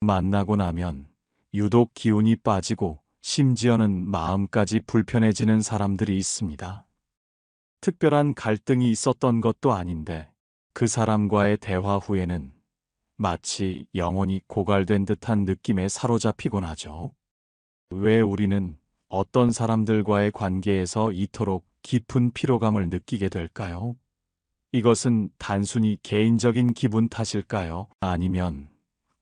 만나고 나면 유독 기운이 빠지고 심지어는 마음까지 불편해지는 사람들이 있습니다. 특별한 갈등이 있었던 것도 아닌데 그 사람과의 대화 후에는 마치 영혼이 고갈된 듯한 느낌에 사로잡히곤 하죠. 왜 우리는 어떤 사람들과의 관계에서 이토록 깊은 피로감을 느끼게 될까요? 이것은 단순히 개인적인 기분 탓일까요? 아니면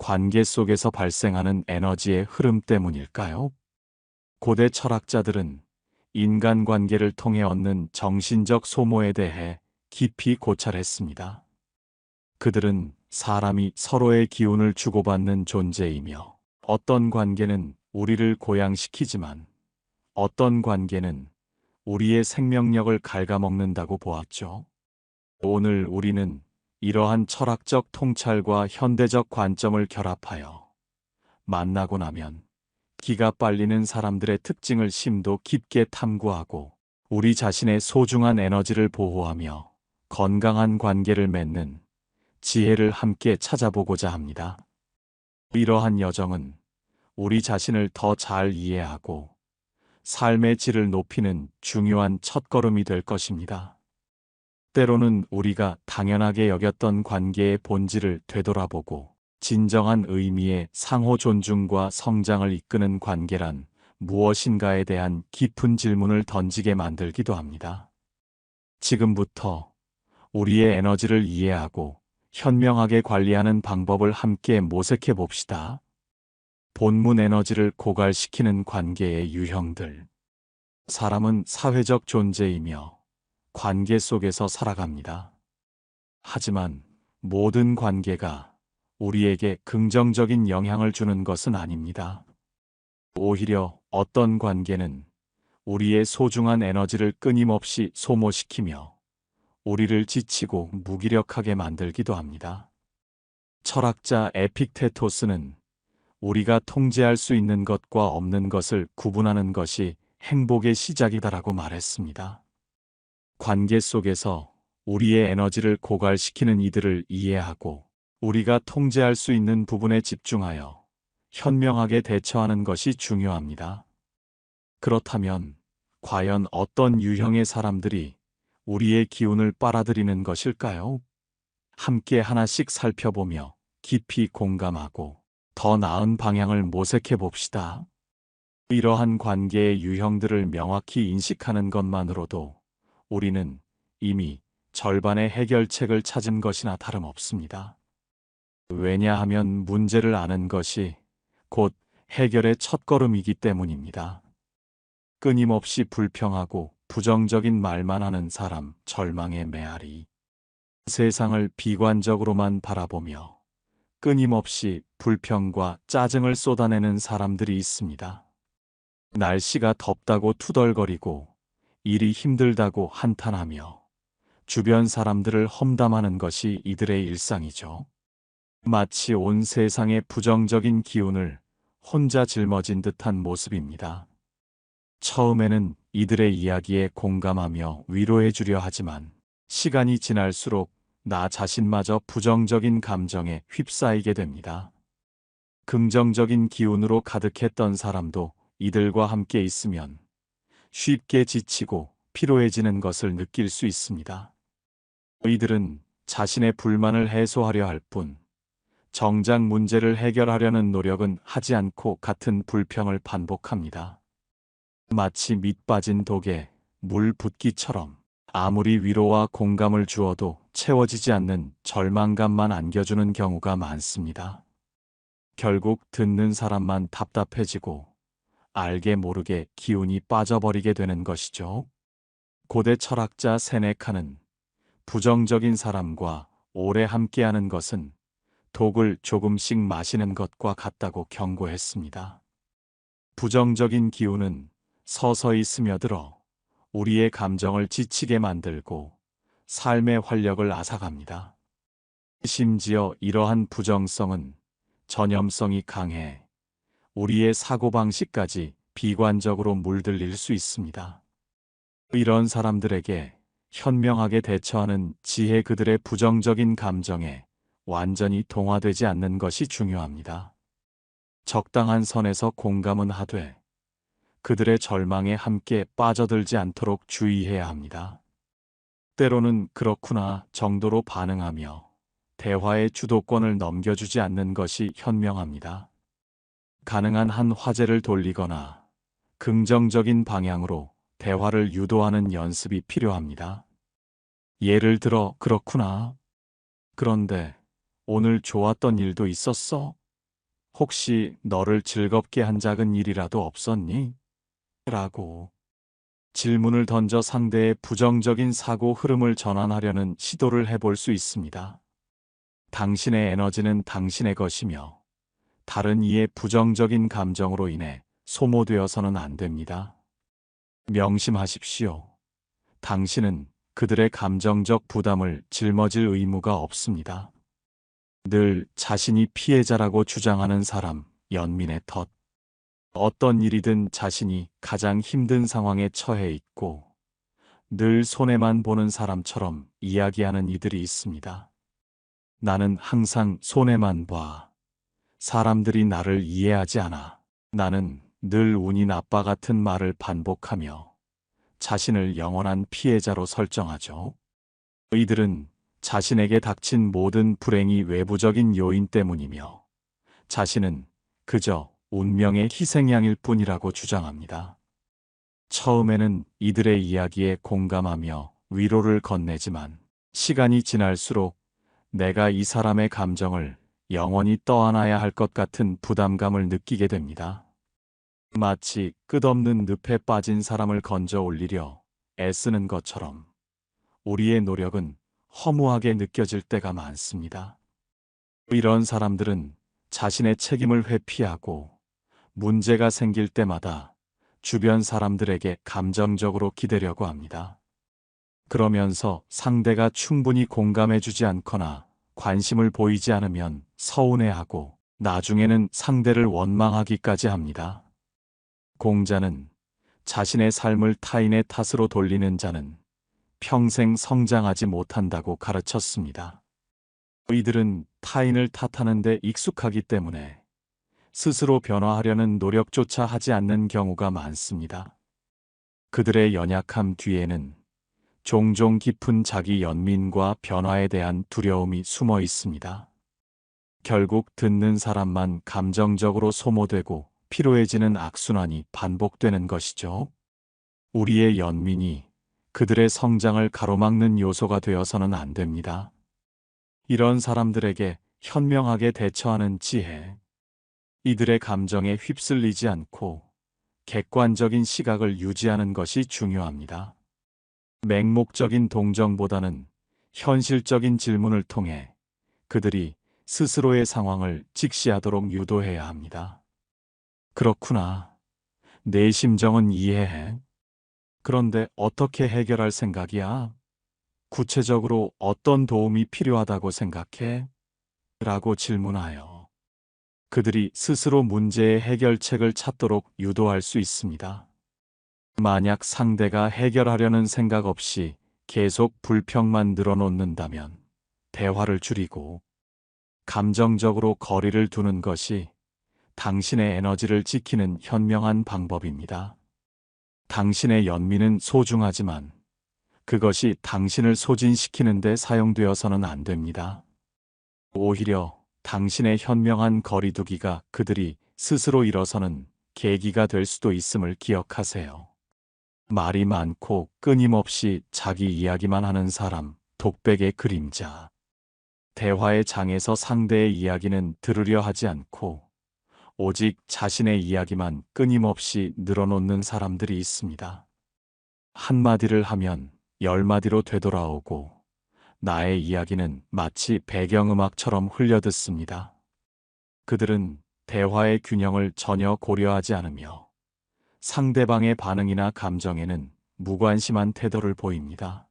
관계 속에서 발생하는 에너지의 흐름 때문일까요? 고대 철학자들은 인간관계를 통해 얻는 정신적 소모에 대해 깊이 고찰했습니다. 그들은 사람이 서로의 기운을 주고받는 존재이며 어떤 관계는 우리를 고양시키지만 어떤 관계는 우리의 생명력을 갉아먹는다고 보았죠. 오늘 우리는 이러한 철학적 통찰과 현대적 관점을 결합하여 만나고 나면 기가 빨리는 사람들의 특징을 심도 깊게 탐구하고 우리 자신의 소중한 에너지를 보호하며 건강한 관계를 맺는 지혜를 함께 찾아보고자 합니다. 이러한 여정은 우리 자신을 더 잘 이해하고 삶의 질을 높이는 중요한 첫걸음이 될 것입니다. 때로는 우리가 당연하게 여겼던 관계의 본질을 되돌아보고 진정한 의미의 상호 존중과 성장을 이끄는 관계란 무엇인가에 대한 깊은 질문을 던지게 만들기도 합니다. 지금부터 우리의 에너지를 이해하고 현명하게 관리하는 방법을 함께 모색해 봅시다. 본문 에너지를 고갈시키는 관계의 유형들. 사람은 사회적 존재이며 관계 속에서 살아갑니다. 하지만 모든 관계가 우리에게 긍정적인 영향을 주는 것은 아닙니다. 오히려 어떤 관계는 우리의 소중한 에너지를 끊임없이 소모시키며 우리를 지치고 무기력하게 만들기도 합니다. 철학자 에픽테토스는 우리가 통제할 수 있는 것과 없는 것을 구분하는 것이 행복의 시작이다라고 말했습니다. 관계 속에서 우리의 에너지를 고갈시키는 이들을 이해하고 우리가 통제할 수 있는 부분에 집중하여 현명하게 대처하는 것이 중요합니다. 그렇다면 과연 어떤 유형의 사람들이 우리의 기운을 빨아들이는 것일까요? 함께 하나씩 살펴보며 깊이 공감하고 더 나은 방향을 모색해 봅시다. 이러한 관계의 유형들을 명확히 인식하는 것만으로도 우리는 이미 절반의 해결책을 찾은 것이나 다름없습니다. 왜냐하면 문제를 아는 것이 곧 해결의 첫걸음이기 때문입니다. 끊임없이 불평하고 부정적인 말만 하는 사람, 절망의 메아리. 세상을 비관적으로만 바라보며 끊임없이 불평과 짜증을 쏟아내는 사람들이 있습니다. 날씨가 덥다고 투덜거리고 일이 힘들다고 한탄하며 주변 사람들을 험담하는 것이 이들의 일상이죠. 마치 온 세상의 부정적인 기운을 혼자 짊어진 듯한 모습입니다. 처음에는 이들의 이야기에 공감하며 위로해 주려 하지만 시간이 지날수록 나 자신마저 부정적인 감정에 휩싸이게 됩니다. 긍정적인 기운으로 가득했던 사람도 이들과 함께 있으면 쉽게 지치고 피로해지는 것을 느낄 수 있습니다. 이들은 자신의 불만을 해소하려 할 뿐, 정작 문제를 해결하려는 노력은 하지 않고 같은 불평을 반복합니다. 마치 밑 빠진 독에 물 붓기처럼 아무리 위로와 공감을 주어도 채워지지 않는 절망감만 안겨주는 경우가 많습니다. 결국 듣는 사람만 답답해지고 알게 모르게 기운이 빠져버리게 되는 것이죠. 고대 철학자 세네카는 부정적인 사람과 오래 함께하는 것은 독을 조금씩 마시는 것과 같다고 경고했습니다. 부정적인 기운은 서서히 스며들어 우리의 감정을 지치게 만들고 삶의 활력을 앗아갑니다. 심지어 이러한 부정성은 전염성이 강해 우리의 사고방식까지 비관적으로 물들일 수 있습니다. 이런 사람들에게 현명하게 대처하는 지혜, 그들의 부정적인 감정에 완전히 동화되지 않는 것이 중요합니다. 적당한 선에서 공감은 하되 그들의 절망에 함께 빠져들지 않도록 주의해야 합니다. 때로는 그렇구나 정도로 반응하며 대화의 주도권을 넘겨주지 않는 것이 현명합니다. 가능한 한 화제를 돌리거나 긍정적인 방향으로 대화를 유도하는 연습이 필요합니다. 예를 들어, 그렇구나. 그런데 오늘 좋았던 일도 있었어? 혹시 너를 즐겁게 한 작은 일이라도 없었니? 라고 질문을 던져 상대의 부정적인 사고 흐름을 전환하려는 시도를 해볼 수 있습니다. 당신의 에너지는 당신의 것이며 다른 이의 부정적인 감정으로 인해 소모되어서는 안 됩니다. 명심하십시오. 당신은 그들의 감정적 부담을 짊어질 의무가 없습니다. 늘 자신이 피해자라고 주장하는 사람, 연민의 덫. 어떤 일이든 자신이 가장 힘든 상황에 처해 있고 늘 손해만 보는 사람처럼 이야기하는 이들이 있습니다. 나는 항상 손해만 봐. 사람들이 나를 이해하지 않아. 나는 늘 운이 나빠 같은 말을 반복하며 자신을 영원한 피해자로 설정하죠. 이들은 자신에게 닥친 모든 불행이 외부적인 요인 때문이며 자신은 그저 운명의 희생양일 뿐이라고 주장합니다. 처음에는 이들의 이야기에 공감하며 위로를 건네지만 시간이 지날수록 내가 이 사람의 감정을 영원히 떠안아야 할 것 같은 부담감을 느끼게 됩니다. 마치 끝없는 늪에 빠진 사람을 건져 올리려 애쓰는 것처럼 우리의 노력은 허무하게 느껴질 때가 많습니다. 이런 사람들은 자신의 책임을 회피하고 문제가 생길 때마다 주변 사람들에게 감정적으로 기대려고 합니다. 그러면서 상대가 충분히 공감해주지 않거나 관심을 보이지 않으면 서운해하고 나중에는 상대를 원망하기까지 합니다. 공자는 자신의 삶을 타인의 탓으로 돌리는 자는 평생 성장하지 못한다고 가르쳤습니다. 이들은 타인을 탓하는 데 익숙하기 때문에 스스로 변화하려는 노력조차 하지 않는 경우가 많습니다. 그들의 연약함 뒤에는 종종 깊은 자기 연민과 변화에 대한 두려움이 숨어 있습니다. 결국 듣는 사람만 감정적으로 소모되고 피로해지는 악순환이 반복되는 것이죠. 우리의 연민이 그들의 성장을 가로막는 요소가 되어서는 안 됩니다. 이런 사람들에게 현명하게 대처하는 지혜. 이들의 감정에 휩쓸리지 않고 객관적인 시각을 유지하는 것이 중요합니다. 맹목적인 동정보다는 현실적인 질문을 통해 그들이 스스로의 상황을 직시하도록 유도해야 합니다. 그렇구나. 내 심정은 이해해. 그런데 어떻게 해결할 생각이야? 구체적으로 어떤 도움이 필요하다고 생각해? 라고 질문하여 그들이 스스로 문제의 해결책을 찾도록 유도할 수 있습니다. 만약 상대가 해결하려는 생각 없이 계속 불평만 늘어놓는다면 대화를 줄이고 감정적으로 거리를 두는 것이 당신의 에너지를 지키는 현명한 방법입니다. 당신의 연민은 소중하지만 그것이 당신을 소진시키는 데 사용되어서는 안 됩니다. 오히려 당신의 현명한 거리두기가 그들이 스스로 일어서는 계기가 될 수도 있음을 기억하세요. 말이 많고 끊임없이 자기 이야기만 하는 사람, 독백의 그림자. 대화의 장에서 상대의 이야기는 들으려 하지 않고 오직 자신의 이야기만 끊임없이 늘어놓는 사람들이 있습니다. 한마디를 하면 10마디로 되돌아오고 나의 이야기는 마치 배경음악처럼 흘려듣습니다. 그들은 대화의 균형을 전혀 고려하지 않으며 상대방의 반응이나 감정에는 무관심한 태도를 보입니다.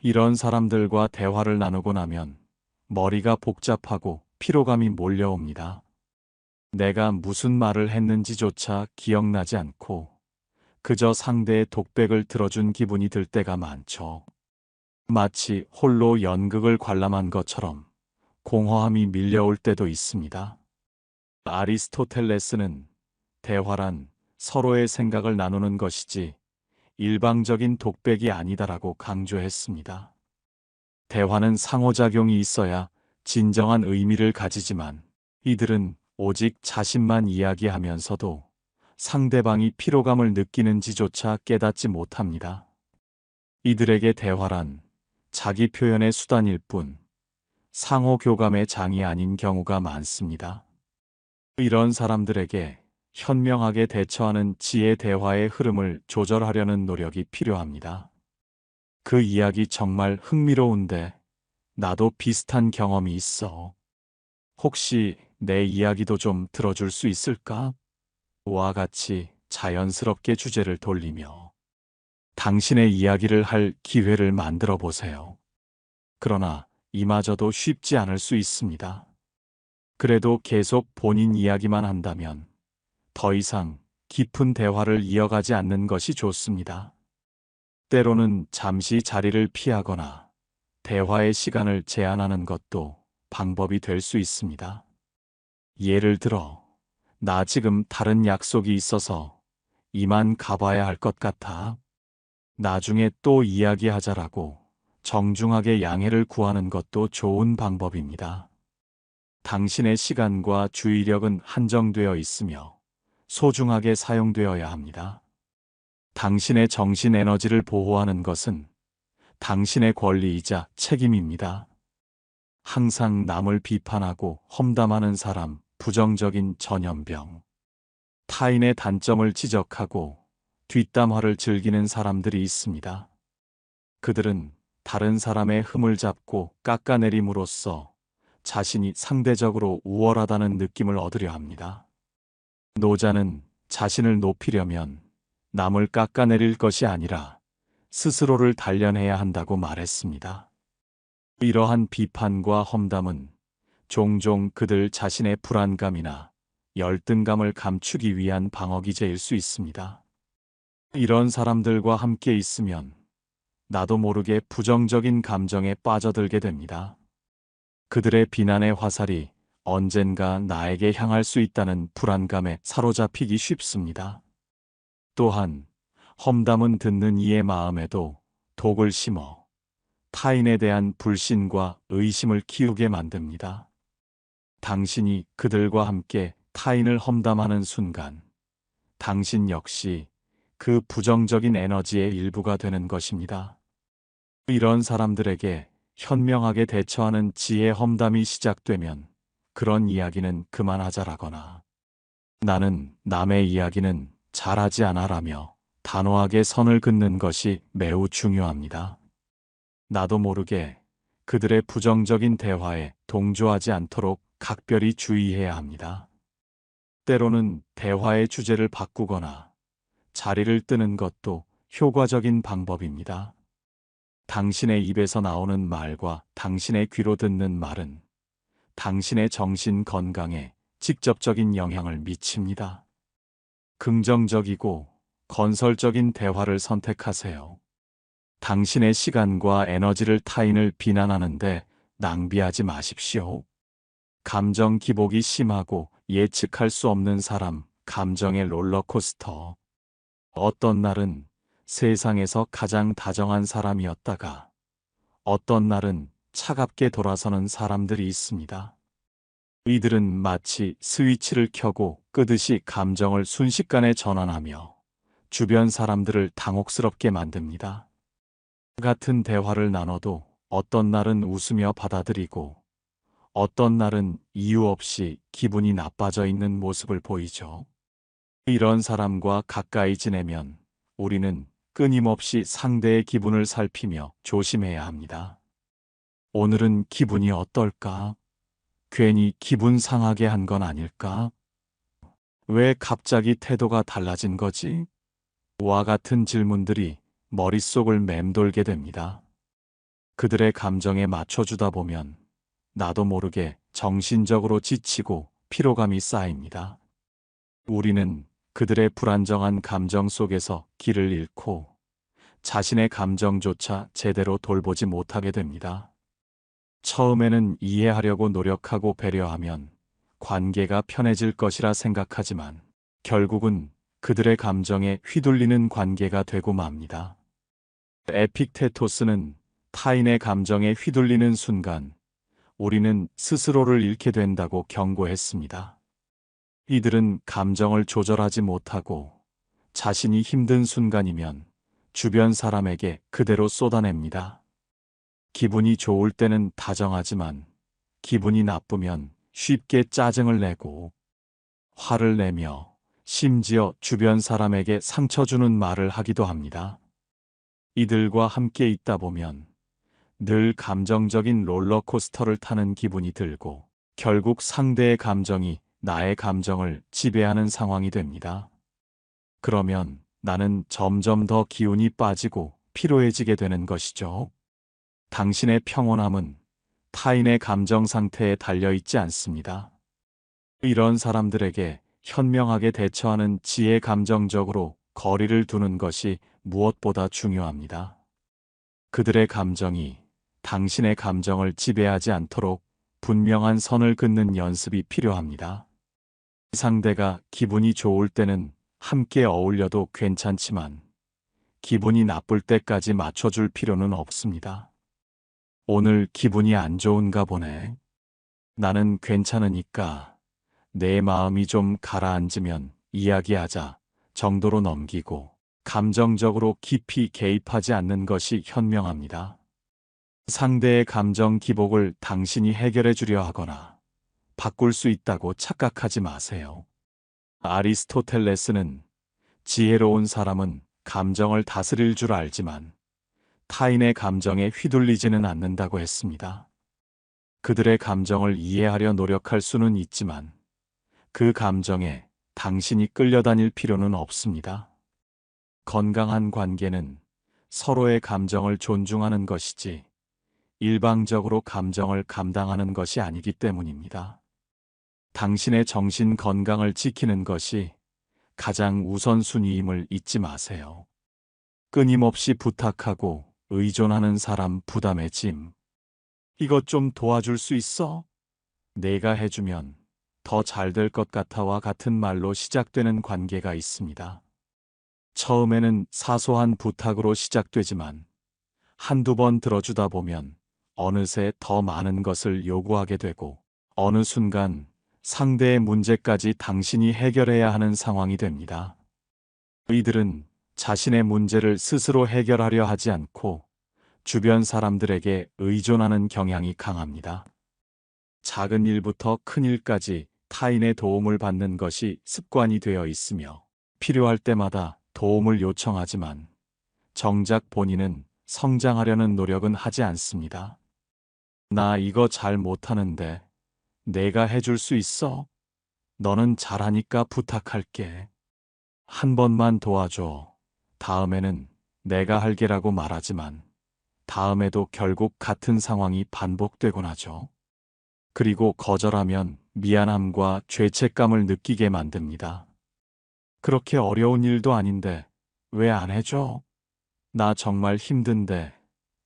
이런 사람들과 대화를 나누고 나면 머리가 복잡하고 피로감이 몰려옵니다. 내가 무슨 말을 했는지조차 기억나지 않고 그저 상대의 독백을 들어준 기분이 들 때가 많죠. 마치 홀로 연극을 관람한 것처럼 공허함이 밀려올 때도 있습니다. 아리스토텔레스는 대화란 서로의 생각을 나누는 것이지 일방적인 독백이 아니다라고 강조했습니다. 대화는 상호작용이 있어야 진정한 의미를 가지지만 이들은 오직 자신만 이야기하면서도 상대방이 피로감을 느끼는지조차 깨닫지 못합니다. 이들에게 대화란 자기 표현의 수단일 뿐 상호 교감의 장이 아닌 경우가 많습니다. 이런 사람들에게 현명하게 대처하는 지혜 대화의 흐름을 조절하려는 노력이 필요합니다. 그 이야기 정말 흥미로운데 나도 비슷한 경험이 있어. 혹시 내 이야기도 좀 들어줄 수 있을까? 와 같이 자연스럽게 주제를 돌리며 당신의 이야기를 할 기회를 만들어 보세요. 그러나 이마저도 쉽지 않을 수 있습니다. 그래도 계속 본인 이야기만 한다면 더 이상 깊은 대화를 이어가지 않는 것이 좋습니다. 때로는 잠시 자리를 피하거나 대화의 시간을 제한하는 것도 방법이 될 수 있습니다. 예를 들어, 나 지금 다른 약속이 있어서 이만 가봐야 할 것 같아. 나중에 또 이야기하자라고 정중하게 양해를 구하는 것도 좋은 방법입니다. 당신의 시간과 주의력은 한정되어 있으며 소중하게 사용되어야 합니다. 당신의 정신 에너지를 보호하는 것은 당신의 권리이자 책임입니다. 항상 남을 비판하고 험담하는 사람, 부정적인 전염병. 타인의 단점을 지적하고 뒷담화를 즐기는 사람들이 있습니다. 그들은 다른 사람의 흠을 잡고 깎아내림으로써 자신이 상대적으로 우월하다는 느낌을 얻으려 합니다. 노자는 자신을 높이려면 남을 깎아내릴 것이 아니라 스스로를 단련해야 한다고 말했습니다. 이러한 비판과 험담은 종종 그들 자신의 불안감이나 열등감을 감추기 위한 방어기제일 수 있습니다. 이런 사람들과 함께 있으면 나도 모르게 부정적인 감정에 빠져들게 됩니다. 그들의 비난의 화살이 언젠가 나에게 향할 수 있다는 불안감에 사로잡히기 쉽습니다. 또한 험담은 듣는 이의 마음에도 독을 심어 타인에 대한 불신과 의심을 키우게 만듭니다. 당신이 그들과 함께 타인을 험담하는 순간, 당신 역시 그 부정적인 에너지의 일부가 되는 것입니다. 이런 사람들에게 현명하게 대처하는 지혜 험담이 시작되면 그런 이야기는 그만하자라거나 나는 남의 이야기는 잘하지 않아라며 단호하게 선을 긋는 것이 매우 중요합니다. 나도 모르게 그들의 부정적인 대화에 동조하지 않도록 각별히 주의해야 합니다. 때로는 대화의 주제를 바꾸거나 자리를 뜨는 것도 효과적인 방법입니다. 당신의 입에서 나오는 말과 당신의 귀로 듣는 말은 당신의 정신 건강에 직접적인 영향을 미칩니다. 긍정적이고 건설적인 대화를 선택하세요. 당신의 시간과 에너지를 타인을 비난하는데 낭비하지 마십시오. 감정 기복이 심하고 예측할 수 없는 사람, 감정의 롤러코스터. 어떤 날은 세상에서 가장 다정한 사람이었다가 어떤 날은 차갑게 돌아서는 사람들이 있습니다. 이들은 마치 스위치를 켜고 끄듯이 감정을 순식간에 전환하며 주변 사람들을 당혹스럽게 만듭니다. 같은 대화를 나눠도 어떤 날은 웃으며 받아들이고 어떤 날은 이유 없이 기분이 나빠져 있는 모습을 보이죠. 이런 사람과 가까이 지내면 우리는 끊임없이 상대의 기분을 살피며 조심해야 합니다. 오늘은 기분이 어떨까? 괜히 기분 상하게 한 건 아닐까? 왜 갑자기 태도가 달라진 거지? 와 같은 질문들이 머릿속을 맴돌게 됩니다. 그들의 감정에 맞춰주다 보면 나도 모르게 정신적으로 지치고 피로감이 쌓입니다. 우리는 그들의 불안정한 감정 속에서 길을 잃고 자신의 감정조차 제대로 돌보지 못하게 됩니다. 처음에는 이해하려고 노력하고 배려하면 관계가 편해질 것이라 생각하지만 결국은 그들의 감정에 휘둘리는 관계가 되고 맙니다. 에픽테토스는 타인의 감정에 휘둘리는 순간 우리는 스스로를 잃게 된다고 경고했습니다. 이들은 감정을 조절하지 못하고 자신이 힘든 순간이면 주변 사람에게 그대로 쏟아냅니다. 기분이 좋을 때는 다정하지만 기분이 나쁘면 쉽게 짜증을 내고 화를 내며 심지어 주변 사람에게 상처 주는 말을 하기도 합니다. 이들과 함께 있다 보면 늘 감정적인 롤러코스터를 타는 기분이 들고 결국 상대의 감정이 나의 감정을 지배하는 상황이 됩니다. 그러면 나는 점점 더 기운이 빠지고 피로해지게 되는 것이죠. 당신의 평온함은 타인의 감정 상태에 달려있지 않습니다. 이런 사람들에게 현명하게 대처하는 지혜, 감정적으로 거리를 두는 것이 무엇보다 중요합니다. 그들의 감정이 당신의 감정을 지배하지 않도록 분명한 선을 긋는 연습이 필요합니다. 상대가 기분이 좋을 때는 함께 어울려도 괜찮지만 기분이 나쁠 때까지 맞춰줄 필요는 없습니다. 오늘 기분이 안 좋은가 보네. 나는 괜찮으니까 내 마음이 좀 가라앉으면 이야기하자 정도로 넘기고 감정적으로 깊이 개입하지 않는 것이 현명합니다. 상대의 감정 기복을 당신이 해결해 주려 하거나 바꿀 수 있다고 착각하지 마세요. 아리스토텔레스는 지혜로운 사람은 감정을 다스릴 줄 알지만 타인의 감정에 휘둘리지는 않는다고 했습니다. 그들의 감정을 이해하려 노력할 수는 있지만 그 감정에 당신이 끌려다닐 필요는 없습니다. 건강한 관계는 서로의 감정을 존중하는 것이지 일방적으로 감정을 감당하는 것이 아니기 때문입니다. 당신의 정신 건강을 지키는 것이 가장 우선순위임을 잊지 마세요. 끊임없이 부탁하고 의존하는 사람 부담의 짐. 이것 좀 도와줄 수 있어? 내가 해주면 더 잘 될 것 같아와 같은 말로 시작되는 관계가 있습니다. 처음에는 사소한 부탁으로 시작되지만 한두 번 들어주다 보면 어느새 더 많은 것을 요구하게 되고 어느 순간 상대의 문제까지 당신이 해결해야 하는 상황이 됩니다. 이들은 자신의 문제를 스스로 해결하려 하지 않고 주변 사람들에게 의존하는 경향이 강합니다. 작은 일부터 큰 일까지 타인의 도움을 받는 것이 습관이 되어 있으며 필요할 때마다 도움을 요청하지만 정작 본인은 성장하려는 노력은 하지 않습니다. 나 이거 잘 못하는데 내가 해줄 수 있어? 너는 잘하니까 부탁할게. 한 번만 도와줘. 다음에는 내가 할게라고 말하지만 다음에도 결국 같은 상황이 반복되곤 하죠. 그리고 거절하면 미안함과 죄책감을 느끼게 만듭니다. 그렇게 어려운 일도 아닌데 왜 안 해줘? 나 정말 힘든데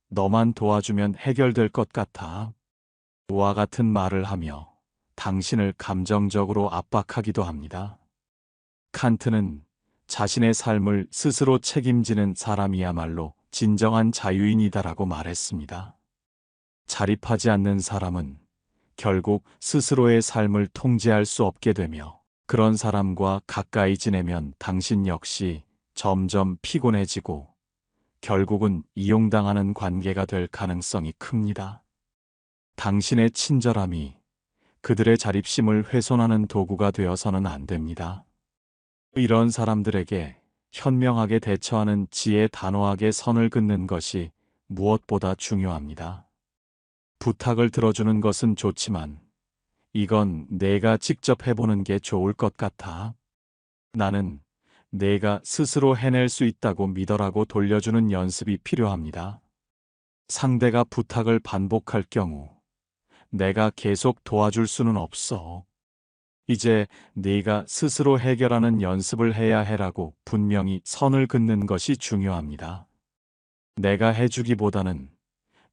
너만 도와주면 해결될 것 같아. 와 같은 말을 하며 당신을 감정적으로 압박하기도 합니다. 칸트는 자신의 삶을 스스로 책임지는 사람이야말로 진정한 자유인이다라고 말했습니다. 자립하지 않는 사람은 결국 스스로의 삶을 통제할 수 없게 되며 그런 사람과 가까이 지내면 당신 역시 점점 피곤해지고 결국은 이용당하는 관계가 될 가능성이 큽니다. 당신의 친절함이 그들의 자립심을 훼손하는 도구가 되어서는 안 됩니다. 이런 사람들에게 현명하게 대처하는 지혜, 단호하게 선을 긋는 것이 무엇보다 중요합니다. 부탁을 들어주는 것은 좋지만 이건 내가 직접 해보는 게 좋을 것 같아. 나는 내가 스스로 해낼 수 있다고 믿어라고 돌려주는 연습이 필요합니다. 상대가 부탁을 반복할 경우 내가 계속 도와줄 수는 없어. 이제 네가 스스로 해결하는 연습을 해야 해라고 분명히 선을 긋는 것이 중요합니다. 내가 해주기보다는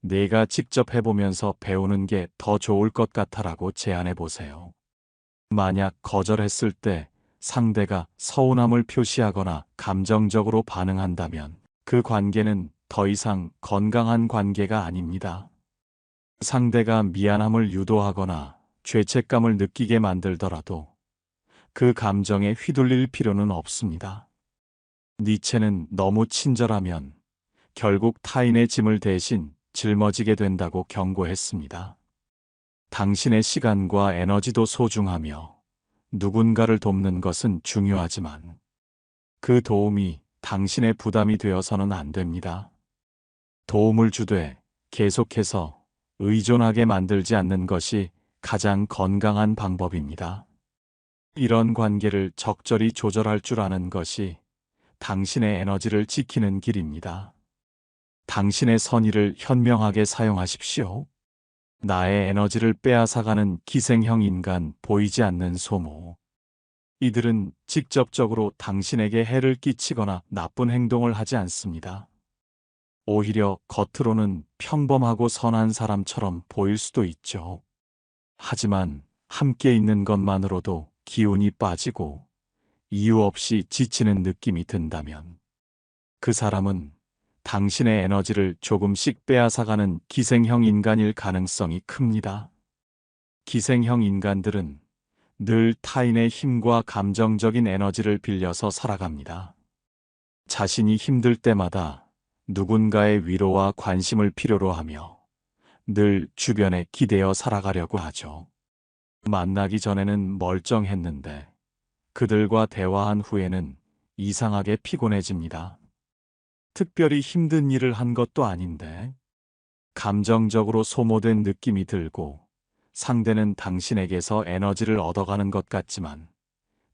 내가 직접 해보면서 배우는 게 더 좋을 것 같아라고 제안해 보세요. 만약 거절했을 때 상대가 서운함을 표시하거나 감정적으로 반응한다면 그 관계는 더 이상 건강한 관계가 아닙니다. 상대가 미안함을 유도하거나 죄책감을 느끼게 만들더라도 그 감정에 휘둘릴 필요는 없습니다. 니체는 너무 친절하면 결국 타인의 짐을 대신 짊어지게 된다고 경고했습니다. 당신의 시간과 에너지도 소중하며 누군가를 돕는 것은 중요하지만 그 도움이 당신의 부담이 되어서는 안 됩니다. 도움을 주되 계속해서 의존하게 만들지 않는 것이 가장 건강한 방법입니다. 이런 관계를 적절히 조절할 줄 아는 것이 당신의 에너지를 지키는 길입니다. 당신의 선의를 현명하게 사용하십시오. 나의 에너지를 빼앗아가는 기생형 인간, 보이지 않는 소모. 이들은 직접적으로 당신에게 해를 끼치거나 나쁜 행동을 하지 않습니다. 오히려 겉으로는 평범하고 선한 사람처럼 보일 수도 있죠. 하지만 함께 있는 것만으로도 기운이 빠지고 이유 없이 지치는 느낌이 든다면 그 사람은 당신의 에너지를 조금씩 빼앗아가는 기생형 인간일 가능성이 큽니다. 기생형 인간들은 늘 타인의 힘과 감정적인 에너지를 빌려서 살아갑니다. 자신이 힘들 때마다 누군가의 위로와 관심을 필요로 하며 늘 주변에 기대어 살아가려고 하죠. 만나기 전에는 멀쩡했는데 그들과 대화한 후에는 이상하게 피곤해집니다. 특별히 힘든 일을 한 것도 아닌데 감정적으로 소모된 느낌이 들고 상대는 당신에게서 에너지를 얻어가는 것 같지만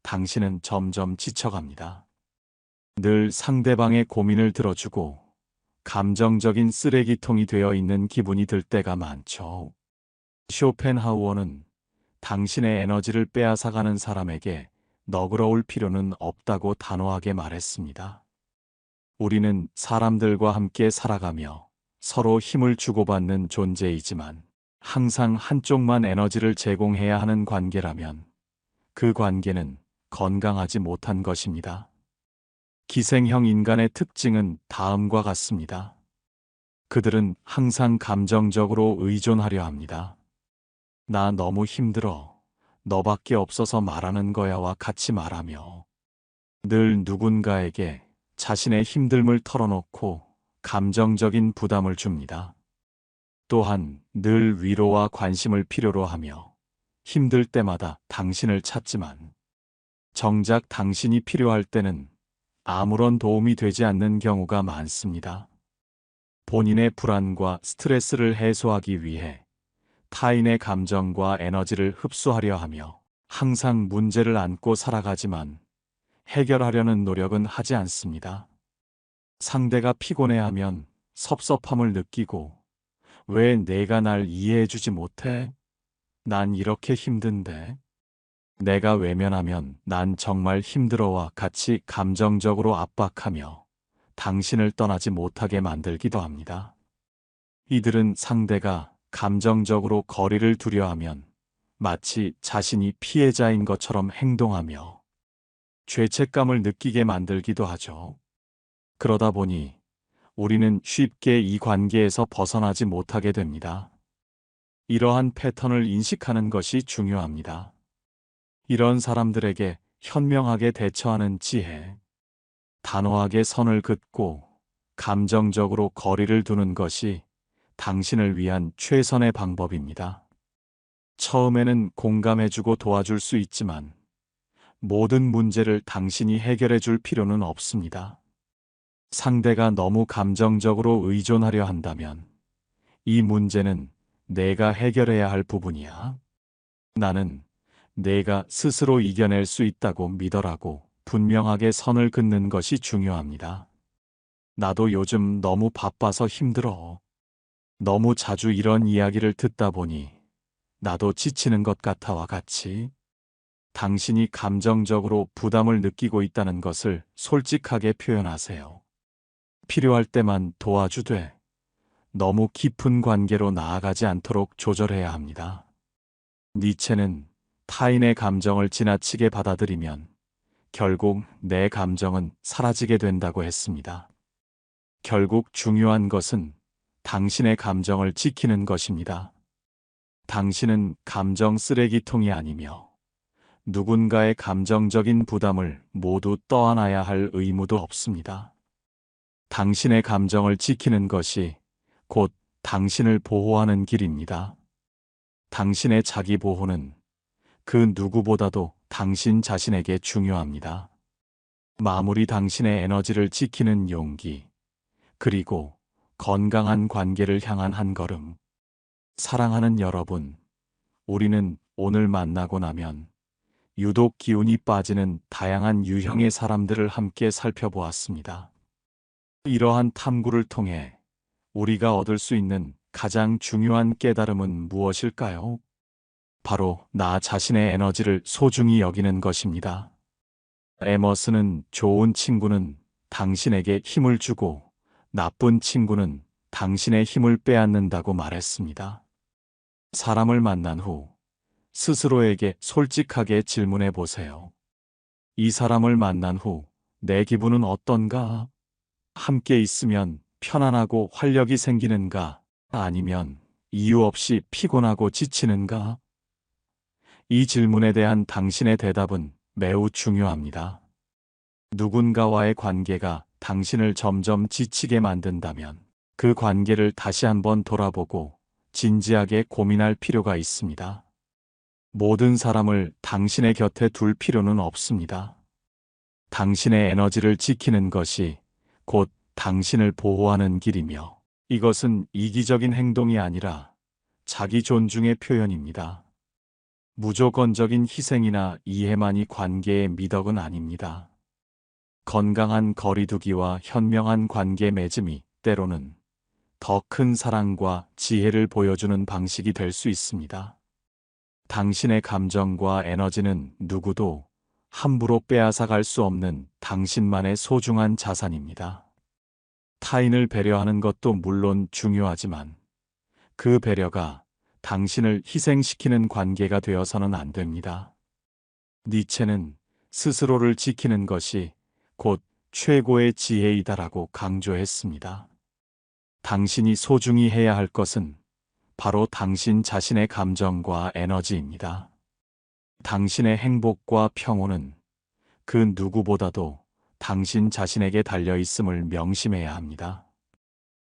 당신은 점점 지쳐갑니다. 늘 상대방의 고민을 들어주고 감정적인 쓰레기통이 되어 있는 기분이 들 때가 많죠. 쇼펜하우어는 당신의 에너지를 빼앗아가는 사람에게 너그러울 필요는 없다고 단호하게 말했습니다. 우리는 사람들과 함께 살아가며 서로 힘을 주고받는 존재이지만 항상 한쪽만 에너지를 제공해야 하는 관계라면 그 관계는 건강하지 못한 것입니다. 기생형 인간의 특징은 다음과 같습니다. 그들은 항상 감정적으로 의존하려 합니다. 나 너무 힘들어. 너밖에 없어서 말하는 거야와 같이 말하며 늘 누군가에게 자신의 힘듦을 털어놓고 감정적인 부담을 줍니다. 또한 늘 위로와 관심을 필요로 하며 힘들 때마다 당신을 찾지만 정작 당신이 필요할 때는 아무런 도움이 되지 않는 경우가 많습니다. 본인의 불안과 스트레스를 해소하기 위해 타인의 감정과 에너지를 흡수하려 하며 항상 문제를 안고 살아가지만 해결하려는 노력은 하지 않습니다. 상대가 피곤해하면 섭섭함을 느끼고 왜 내가 날 이해해주지 못해? 난 이렇게 힘든데. 내가 외면하면 난 정말 힘들어와 같이 감정적으로 압박하며 당신을 떠나지 못하게 만들기도 합니다. 이들은 상대가 감정적으로 거리를 두려하면 마치 자신이 피해자인 것처럼 행동하며 죄책감을 느끼게 만들기도 하죠. 그러다 보니 우리는 쉽게 이 관계에서 벗어나지 못하게 됩니다. 이러한 패턴을 인식하는 것이 중요합니다. 이런 사람들에게 현명하게 대처하는 지혜, 단호하게 선을 긋고 감정적으로 거리를 두는 것이 당신을 위한 최선의 방법입니다. 처음에는 공감해주고 도와줄 수 있지만 모든 문제를 당신이 해결해 줄 필요는 없습니다. 상대가 너무 감정적으로 의존하려 한다면 이 문제는 내가 해결해야 할 부분이야. 나는 내가 스스로 이겨낼 수 있다고 믿어라고 분명하게 선을 긋는 것이 중요합니다. 나도 요즘 너무 바빠서 힘들어. 너무 자주 이런 이야기를 듣다 보니 나도 지치는 것 같아와 같이 당신이 감정적으로 부담을 느끼고 있다는 것을 솔직하게 표현하세요. 필요할 때만 도와주되 너무 깊은 관계로 나아가지 않도록 조절해야 합니다. 니체는 타인의 감정을 지나치게 받아들이면 결국 내 감정은 사라지게 된다고 했습니다. 결국 중요한 것은 당신의 감정을 지키는 것입니다. 당신은 감정 쓰레기통이 아니며 누군가의 감정적인 부담을 모두 떠안아야 할 의무도 없습니다. 당신의 감정을 지키는 것이 곧 당신을 보호하는 길입니다. 당신의 자기 보호는 그 누구보다도 당신 자신에게 중요합니다. 마무리 당신의 에너지를 지키는 용기, 그리고 건강한 관계를 향한 한 걸음. 사랑하는 여러분, 우리는 오늘 만나고 나면 유독 기운이 빠지는 다양한 유형의 사람들을 함께 살펴보았습니다. 이러한 탐구를 통해 우리가 얻을 수 있는 가장 중요한 깨달음은 무엇일까요? 바로 나 자신의 에너지를 소중히 여기는 것입니다. 에머스는 좋은 친구는 당신에게 힘을 주고 나쁜 친구는 당신의 힘을 빼앗는다고 말했습니다. 사람을 만난 후 스스로에게 솔직하게 질문해 보세요. 이 사람을 만난 후 내 기분은 어떤가? 함께 있으면 편안하고 활력이 생기는가? 아니면 이유 없이 피곤하고 지치는가? 이 질문에 대한 당신의 대답은 매우 중요합니다. 누군가와의 관계가 당신을 점점 지치게 만든다면 그 관계를 다시 한번 돌아보고 진지하게 고민할 필요가 있습니다. 모든 사람을 당신의 곁에 둘 필요는 없습니다. 당신의 에너지를 지키는 것이 곧 당신을 보호하는 길이며 이것은 이기적인 행동이 아니라 자기 존중의 표현입니다. 무조건적인 희생이나 이해만이 관계의 미덕은 아닙니다. 건강한 거리두기와 현명한 관계 맺음이 때로는 더 큰 사랑과 지혜를 보여주는 방식이 될 수 있습니다. 당신의 감정과 에너지는 누구도 함부로 빼앗아 갈 수 없는 당신만의 소중한 자산입니다. 타인을 배려하는 것도 물론 중요하지만 그 배려가 당신을 희생시키는 관계가 되어서는 안 됩니다. 니체는 스스로를 지키는 것이 곧 최고의 지혜이다라고 강조했습니다. 당신이 소중히 해야 할 것은 바로 당신 자신의 감정과 에너지입니다. 당신의 행복과 평온은 그 누구보다도 당신 자신에게 달려 있음을 명심해야 합니다.